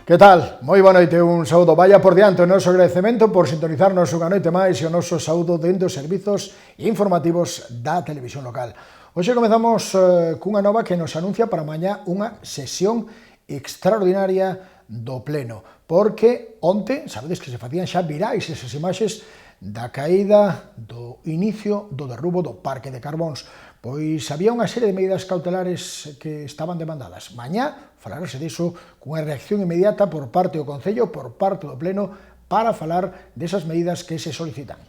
Que tal? Moi boa noite, un saúdo. Vaya por diante o noso agradecemento por sintonizarnos unha noite máis e o noso saúdo dentro dos servizos informativos da televisión local. Hoxe comezamos cunha nova que nos anuncia para mañá unha sesión extraordinaria do Pleno, porque onte, sabedes que se facían xa virais esas imaxes da caída do inicio do derrubo do Parque de Carbóns. Pois había unha serie de medidas cautelares que estaban demandadas. Mañá falarase diso cunha reacción inmediata por parte do Concello, por parte do Pleno, para falar desas medidas que se solicitan.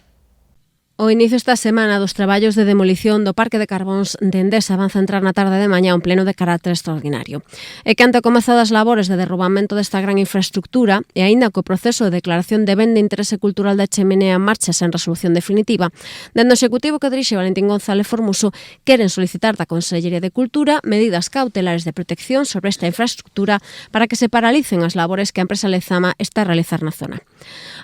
O inicio esta semana dos traballos de demolición do Parque de Carbóns de Endesa van centrar na tarde de mañá un pleno de carácter extraordinario. E que ante o comezo das labores de derrubamento desta gran infraestructura, e aínda que o proceso de declaración de ben de interese cultural da cheminea en marcha sen resolución definitiva, dende o Executivo que dirixe Valentín González Formoso queren solicitar da Consellería de Cultura medidas cautelares de protección sobre esta infraestructura para que se paralicen as labores que a empresa Lezama está a realizar na zona.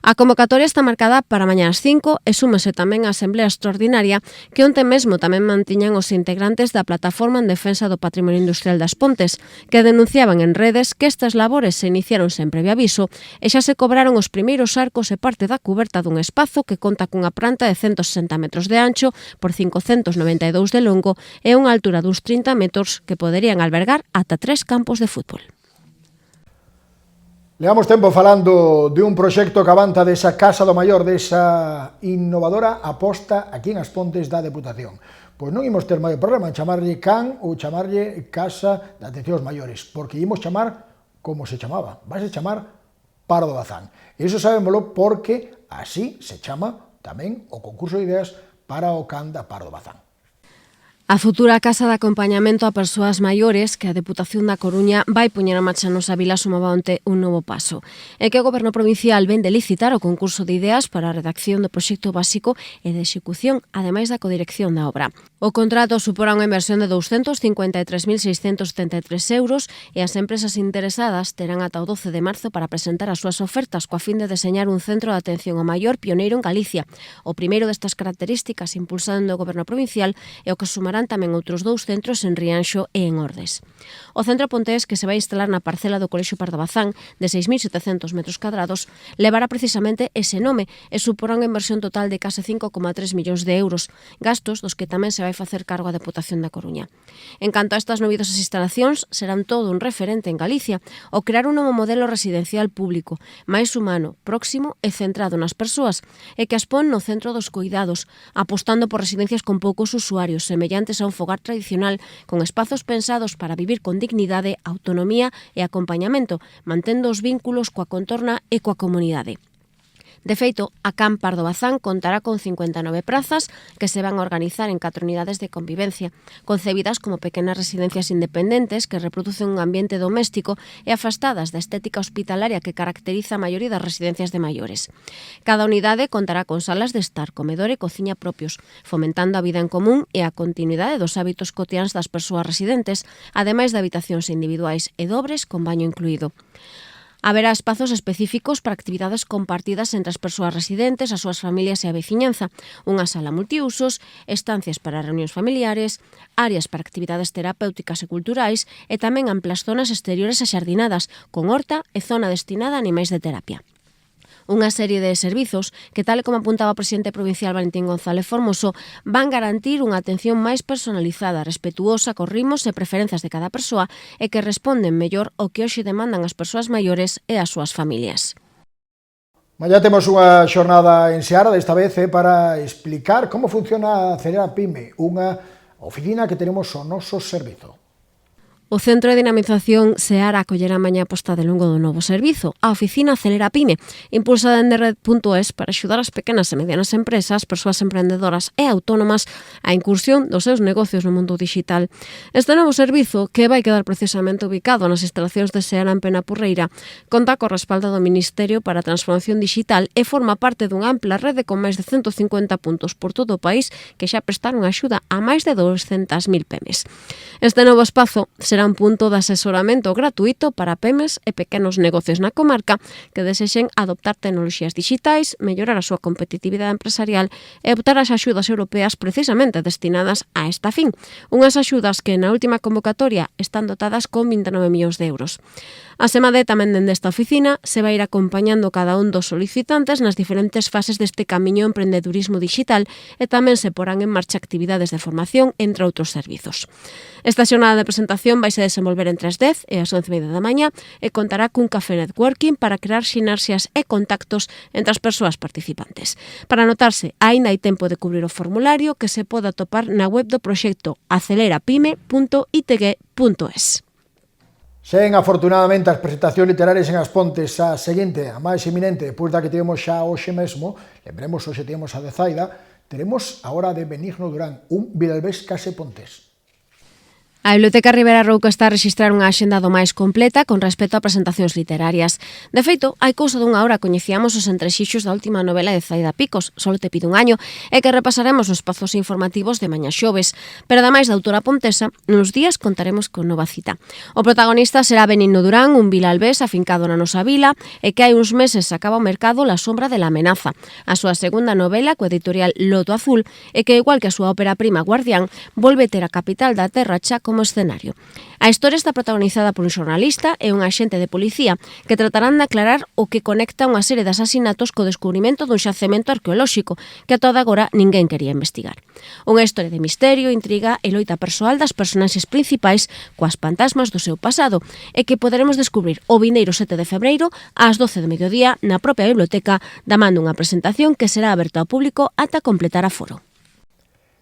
A convocatoria está marcada para mañá ás 5 e súmase tamén a Asamblea Extraordinaria que onte mesmo tamén mantiñan os integrantes da Plataforma en Defensa do Patrimonio Industrial das Pontes, que denunciaban en redes que estas labores se iniciaron sen previo aviso e xa se cobraron os primeiros arcos e parte da cuberta dun espazo que conta cunha planta de 160 metros de ancho por 592 de longo e unha altura duns 30 metros que poderían albergar ata 3 campos de fútbol. Levamos tempo falando de un proxecto que avanta desa Casa do Maior, desa innovadora aposta aquí en As Pontes da Deputación. Pois non imos ter maior problema en chamarlle CAN ou chamarlle Casa de Atención aos Maiores, porque imos chamar como se chamaba, vai se chamar Pardo Bazán. E iso sabémolo porque así se chama tamén o concurso de ideas para o CAN da Pardo Bazán. A futura Casa de Acompañamento a Persoas Maiores que a Deputación da Coruña vai poñer a marcha nosa vila sumaba onte un novo paso. É que o Goberno Provincial ven de licitar o concurso de ideas para a redacción do proxecto básico e de execución, ademais da codirección da obra. O contrato suporá unha inversión de 253.673 euros e as empresas interesadas terán ata o 12 de marzo para presentar as súas ofertas coa fin de deseñar un centro de atención ao maior pioneiro en Galicia, o primeiro destas características impulsado no Goberno Provincial e o que sumará tamén outros 2 centros en Rianxo e en Ordes. O centro pontés, que se vai instalar na parcela do Colexio Pardo Bazán, de 6.700 metros cadrados, levará precisamente ese nome e suporá unha inversión total de case 5,3 millóns de euros, gastos dos que tamén se vai facer cargo a Deputación da Coruña. En canto a estas novidosas instalacións, serán todo un referente en Galicia ao crear un novo modelo residencial público, máis humano, próximo e centrado nas persoas, e que as pon no centro dos cuidados, apostando por residencias con poucos usuarios, semellantes a un fogar tradicional con espazos pensados para vivir con dignidade, autonomía e acompañamento, mantendo os vínculos coa contorna e coa comunidade. De feito, a CAN Pardo Bazán contará con 59 prazas que se van a organizar en 4 unidades de convivencia, concebidas como pequenas residencias independentes que reproducen un ambiente doméstico e afastadas da estética hospitalaria que caracteriza a maioría das residencias de maiores. Cada unidade contará con salas de estar, comedor e cociña propios, fomentando a vida en común e a continuidade dos hábitos cotiáns das persoas residentes, ademais de habitacións individuais e dobres con baño incluído. Haberá espazos específicos para actividades compartidas entre as persoas residentes, as súas familias e a veciñanza, unha sala multiusos, estancias para reunións familiares, áreas para actividades terapéuticas e culturais e tamén amplas zonas exteriores axardinadas, con horta e zona destinada a animais de terapia. Unha serie de servizos que, tal como apuntaba o presidente provincial Valentín González Formoso, van garantir unha atención máis personalizada, respetuosa cos ritmos e preferenzas de cada persoa e que responden mellor ao que hoxe demandan as persoas maiores e as súas familias. Mañá temos unha xornada en Seara, desta vez para explicar como funciona a Celera Pyme, unha oficina que tenemos ao noso servizo. O Centro de Dinamización Seara acollerá mañá a posta de longo do novo servizo, a oficina Celera Pyme, impulsada en Red.es para axudar as pequenas e medianas empresas, persoas emprendedoras e autónomas a incursión dos seus negocios no mundo digital. Este novo servizo, que vai quedar precisamente ubicado nas instalacións de Seara en Penapurreira, conta co respaldo do Ministerio para a Transformación Digital e forma parte dunha ampla rede con máis de 150 puntos por todo o país que xa prestaron axuda a máis de 200.000 pymes. Este novo espazo será será un punto de asesoramento gratuito para pemes e pequenos negocios na comarca que desexen adoptar tecnoloxías digitais, mellorar a súa competitividade empresarial e optar ás axudas europeas precisamente destinadas a esta fin. Unhas axudas que na última convocatoria están dotadas con 29 millóns de euros. A SEMADE tamén dende esta oficina se vai ir acompañando cada un dos solicitantes nas diferentes fases deste camiño emprendedurismo digital e tamén se porán en marcha actividades de formación, entre outros servizos. Esta xornada de presentación vai se desenvolver entre as 10 e as 11:30 da mañá e contará cun café networking para crear sinerxias e contactos entre as persoas participantes. Para anotarse, aínda hai tempo de cubrir o formulario que se pode atopar na web do proxecto acelerapyme.itg.es. Sen, afortunadamente, as presentacións literarias en As Pontes, a seguinte, a máis eminente, depois da que temos xa hoxe mesmo, lembremos, hoxe temos a de Zaida, teremos a hora de Benigno Durán, un Vilalbés case pontés. A Biblioteca Ribera Rouco está a rexistrar unha axenda do máis completa con respecto a presentacións literarias. De feito, hai cousa dunha hora coñecíamos os entrexixos da última novela de Zaida Picos, Solo te pido un año, e que repasaremos os espazos informativos de mañá xoves. Pero ademais da autora pontesa, nos días contaremos con nova cita. O protagonista será Benigno Durán, un vilalbés afincado na nosa vila e que hai uns meses sacaba ao mercado La sombra de la amenaza, a súa segunda novela coa editorial Loto Azul e que, igual que a súa ópera prima Guardián, volve ter a capital da terra xa como escenario. A historia está protagonizada por un xornalista e un axente de policía que tratarán de aclarar o que conecta unha serie de asasinatos co descubrimento dun xacemento arqueolóxico que ata agora ninguén quería investigar. Unha historia de misterio, intriga e loita persoal das personaxes principais coas fantasmas do seu pasado e que poderemos descubrir o vindeiro 7 de febreiro ás 12 do mediodía na propia biblioteca, damando unha presentación que será aberta ao público ata completar aforo.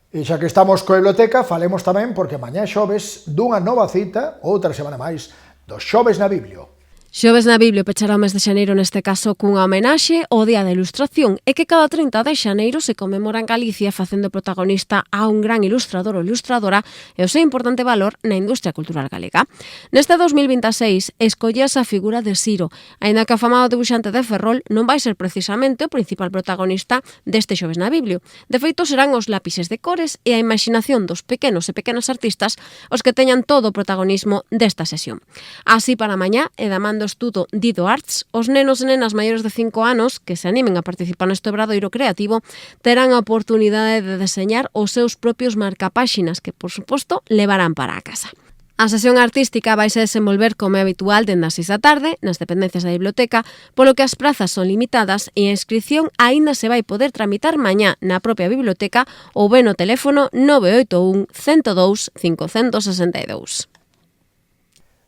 E xa que estamos coa biblioteca, falemos tamén, porque mañá xoves, dunha nova cita, outra semana máis, dos Xoves na Biblio. Xoves na Biblio pechará o mes de xaneiro, neste caso cunha homenaxe ao Día da Ilustración, e que cada 30 de xaneiro se conmemora en Galicia facendo protagonista a un gran ilustrador ou ilustradora e o seu importante valor na industria cultural galega. Neste 2026 escollese a figura de Siro, aínda que o afamado debuxante de Ferrol non vai ser precisamente o principal protagonista deste Xoves na Biblio. De feito, serán os lápises de cores e a imaginación dos pequenos e pequenas artistas os que teñan todo o protagonismo desta sesión. Así, para mañá, e da man do estudo Dido Arts, os nenos e nenas maiores de 5 anos que se animen a participar neste obradoiro creativo terán a oportunidade de deseñar os seus propios marcapáxinas que, por suposto, levarán para a casa. A sesión artística vai se desenvolver como é habitual dende as 6 da tarde nas dependencias da biblioteca, polo que as prazas son limitadas e a inscripción aínda se vai poder tramitar mañá na propia biblioteca ou ben no teléfono 981 102 562.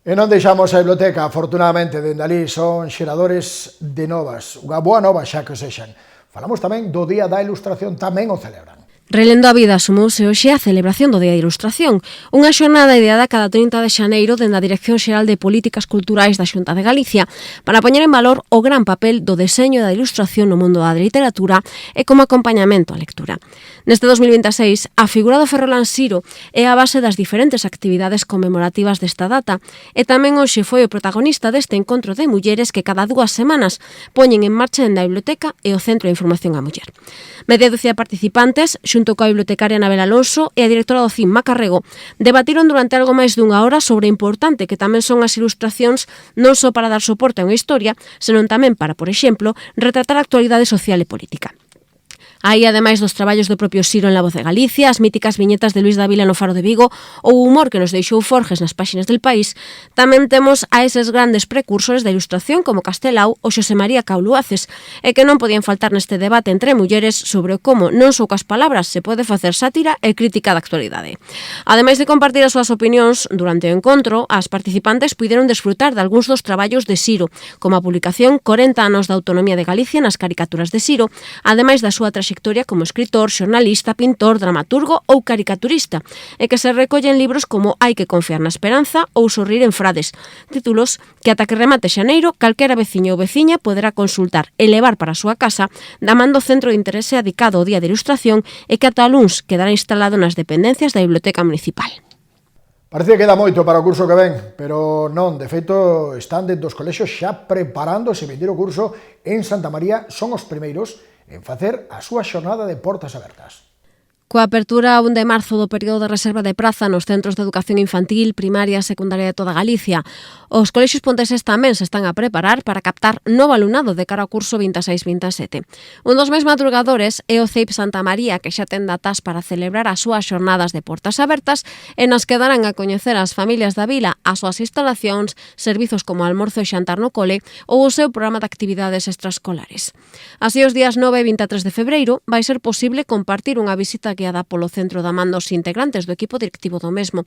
E non deixamos a biblioteca, afortunadamente, dende ali son xeradores de novas. Unha boa nova xa que sexan. Falamos tamén do Día da Ilustración, tamén o celebran. Relendo a vida sumouse hoxe a celebración do Día da Ilustración, unha xornada ideada cada 30 de xaneiro dende a Dirección Xeral de Políticas Culturais da Xunta de Galicia para poñer en valor o gran papel do deseño e da ilustración no mundo da literatura e como acompañamento á lectura. Neste 2026, a figura do Ferrolán Siro é a base das diferentes actividades conmemorativas desta data e tamén hoxe foi o protagonista deste encontro de mulleres que cada 2 semanas poñen en marcha dende a biblioteca e o Centro de Información á Muller. Media dúcia de participantes, xunto coa bibliotecaria Anabel Alonso e a directora do CIM Macarrego, debatiron durante algo máis dunha hora sobre o importante que tamén son as ilustracións non só para dar soporte a unha historia, senón tamén para, por exemplo, retratar a actualidade social e política. Aí, ademais dos traballos do propio Siro en La Voz de Galicia, as míticas viñetas de Luis Dávila no Faro de Vigo ou o humor que nos deixou Forges nas páxinas del País, tamén temos a eses grandes precursores da ilustración como Castelao ou Xosé María Cauluaces, e que non podían faltar neste debate entre mulleres sobre como non só cas palabras se pode facer sátira e crítica da actualidade. Ademais de compartir as súas opinións durante o encontro, as participantes puideron desfrutar de algúns dos traballos de Siro, como a publicación 40 anos da autonomía de Galicia nas caricaturas de Siro, ademais da súa traxectoria como escritor, xornalista, pintor, dramaturgo ou caricaturista, e que se recollen libros como Hai que confiar na esperanza ou Sorrir en Frades, títulos que ata que remate xaneiro calquera veciño ou veciña poderá consultar e levar para a súa casa da man do Centro de Interese dedicado ao Día de Ilustración e que ata o luns quedará instalado nas dependencias da Biblioteca Municipal. Parece que queda moito para o curso que ven, pero non, de feito, están dentro dos colexios xa preparándose vindeiro curso en Santa María, son os primeiros en facer a súa xornada de portas abertas. Coa apertura 1 de marzo do período de reserva de praza nos centros de educación infantil, primaria e secundaria de toda Galicia, os colexios ponteses tamén se están a preparar para captar novo alumnado de cara ao curso 26-27. Un dos máis madrugadores é o CEIP Santa María, que xa ten datas para celebrar as súas xornadas de portas abertas e nas que darán a coñecer ás familias da vila as súas instalacións, servizos como almorzo e xantar no cole ou o seu programa de actividades extraescolares. Así, os días 9 e 23 de febreiro vai ser posible compartir unha visita guiada polo centro da man dos integrantes do equipo directivo do mesmo.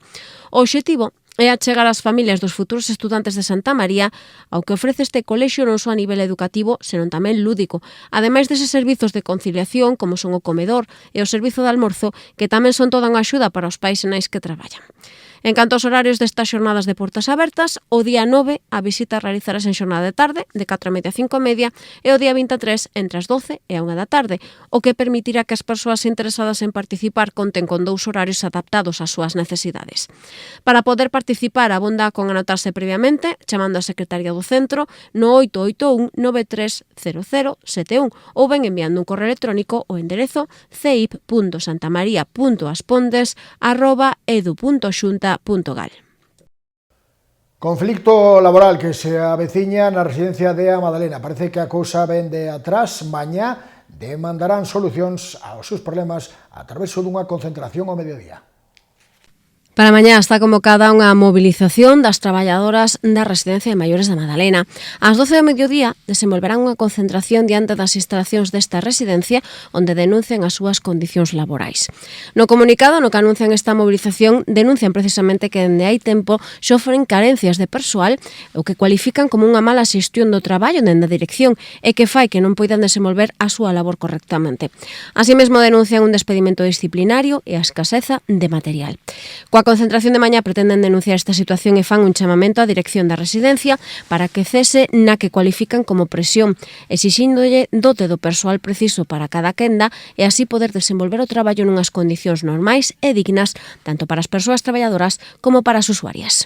O obxectivo é achegar as familias dos futuros estudantes de Santa María ao que ofrece este colexio non só a nivel educativo, senón tamén lúdico, ademais deses servizos de conciliación como son o comedor e o servizo de almorzo, que tamén son toda unha axuda para os pais e nais que traballan. En canto aos horarios destas xornadas de portas abertas, o día 9 a visita realizarase en xornada de tarde, de 4:30 a 5:30, e o día 23 entre as 12 e a 1 da tarde, o que permitirá que as persoas interesadas en participar conten con 2 horarios adaptados ás súas necesidades. Para poder participar, abonda con anotarse previamente, chamando á secretaria do centro no 881 930071 ou ben enviando un correo electrónico ao enderezo ceip.santamaria.aspondes@edu.xunta.gal. Conflicto laboral que se aveciña na residencia de A Madalena. Parece que a cousa ven de atrás. Mañá demandarán solucións aos seus problemas a través dunha concentración ao mediodía. Para mañá está convocada unha mobilización das traballadoras da Residencia de Maiores da Madalena. Ás 12 do mediodía desenvolverán unha concentración diante das instalacións desta residencia onde denuncian as súas condicións laborais. No comunicado no que anuncian esta mobilización denuncian precisamente que dende hai tempo sofren carencias de persoal, o que cualifican como unha mala xestión do traballo dende a dirección e que fai que non poidan desenvolver a súa labor correctamente. Así mesmo denuncian un despedimento disciplinario e a escaseza de material. Coa concentración de mañá pretenden denunciar esta situación e fan un chamamento á dirección da residencia para que cese na que cualifican como presión, exixíndolle dote do persoal preciso para cada quenda e así poder desenvolver o traballo nunhas condicións normais e dignas tanto para as persoas traballadoras como para as usuarias.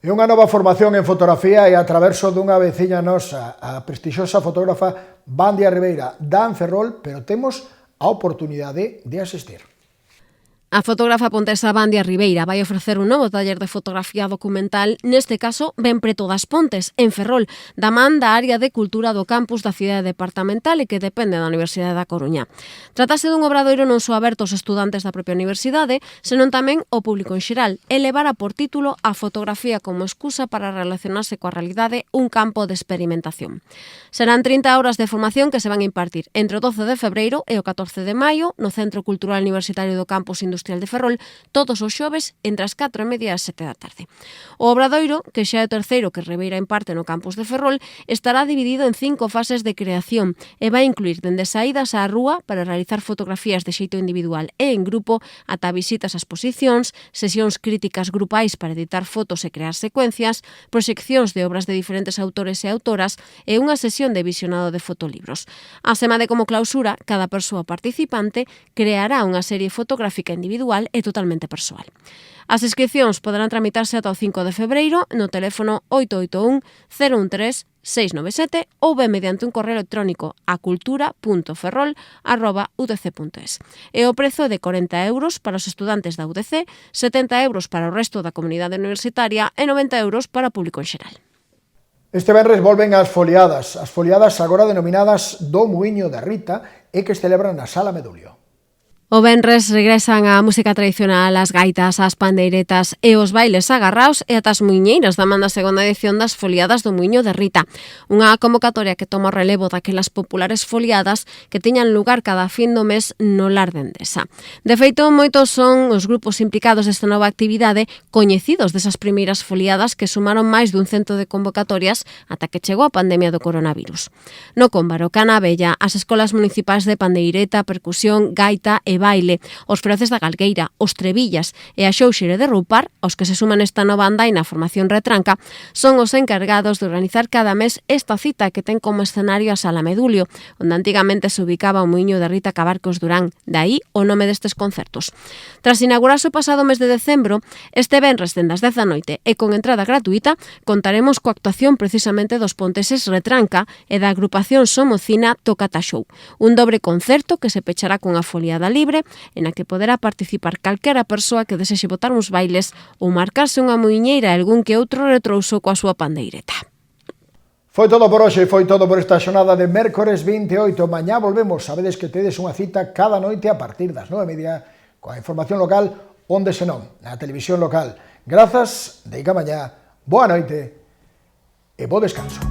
E unha nova formación en fotografía e a traverso dunha veciña nosa, a prestixiosa fotógrafa Bandia Ribeira, dá en Ferrol, pero temos a oportunidade de asistir. A fotógrafa pontesa Bandia Ribeira vai ofrecer un novo taller de fotografía documental, neste caso ben preto das Pontes, en Ferrol, da man da área de cultura do campus da cidade departamental e que depende da Universidade da Coruña. Trátase dun obradoiro non só aberto aos estudantes da propia universidade, senón tamén ao público en xeral, e levará por título a fotografía como excusa para relacionarse coa realidade, un campo de experimentación. Serán 30 horas de formación que se van a impartir entre o 12 de febreiro e o 14 de maio no Centro Cultural Universitario do Campus Industrial de Ferrol todos os xoves entre as 4:30 e as 7 da tarde. O obradoiro, que xa é o terceiro que Ribeira imparte no campus de Ferrol, estará dividido en 5 fases de creación e vai incluir dende saídas á rúa para realizar fotografías de xeito individual e en grupo ata visitas a exposicións, sesións críticas grupais para editar fotos e crear secuencias, proxeccións de obras de diferentes autores e autoras e unha sesión de visionado de fotolibros. Asemade como clausura, cada persoa participante creará unha serie fotográfica individual e totalmente persoal. As inscripcións poderán tramitarse ata o 5 de febreiro no teléfono 881 013 697 ou ben mediante un correo electrónico a cultura.ferrol@udc.es. E o prezo é de 40 euros para os estudantes da UDC, 70 euros para o resto da comunidade universitaria e 90 euros para o público en xeral. Este venres volven as foliadas agora denominadas do Muiño de Rita e que se celebran na Sala Medulio. O venres regresan a música tradicional, as gaitas, as pandeiretas e os bailes agarraos e ata as muiñeiras da man da segunda edición das foliadas do Muiño de Rita. Unha convocatoria que toma o relevo daquelas populares foliadas que tiñan lugar cada fin do mes no Lar de Endesa. De feito, moitos son os grupos implicados nesta nova actividade coñecidos desas primeiras foliadas que sumaron máis dun cento de convocatorias ata que chegou a pandemia do coronavirus. No Cómbaro, Cana Bella, as escolas municipais de pandeireta, percusión, gaita e baile, os feroces da Galgueira, os Trevillas e a Xouxere de Roupar, aos que se suman esta nova andaina formación retranca, son os encargados de organizar cada mes esta cita que ten como escenario a Sala Medulio, onde antigamente se ubicaba o Muiño de Rita Cabarcos Durán, daí o nome destes concertos. Tras inaugurarse o pasado mes de decembro, este venres dende as 10 da noite e con entrada gratuita, contaremos coa actuación precisamente dos ponteses Retranca e da agrupación somocina Tocata Show, un dobre concerto que se pechará cunha foliada libre libre en a que poderá participar calquera persoa que desexe botar uns bailes ou marcarse unha muiñeira e algún que outro retrouso coa súa pandeireta. Foi todo por hoxe, foi todo por esta xornada de mércores 28. Mañá volvemos, sabedes que tedes unha cita cada noite a partir das 9:30 coa información local, onde senón, na televisión local. Grazas, deica mañá, boa noite e bo descanso.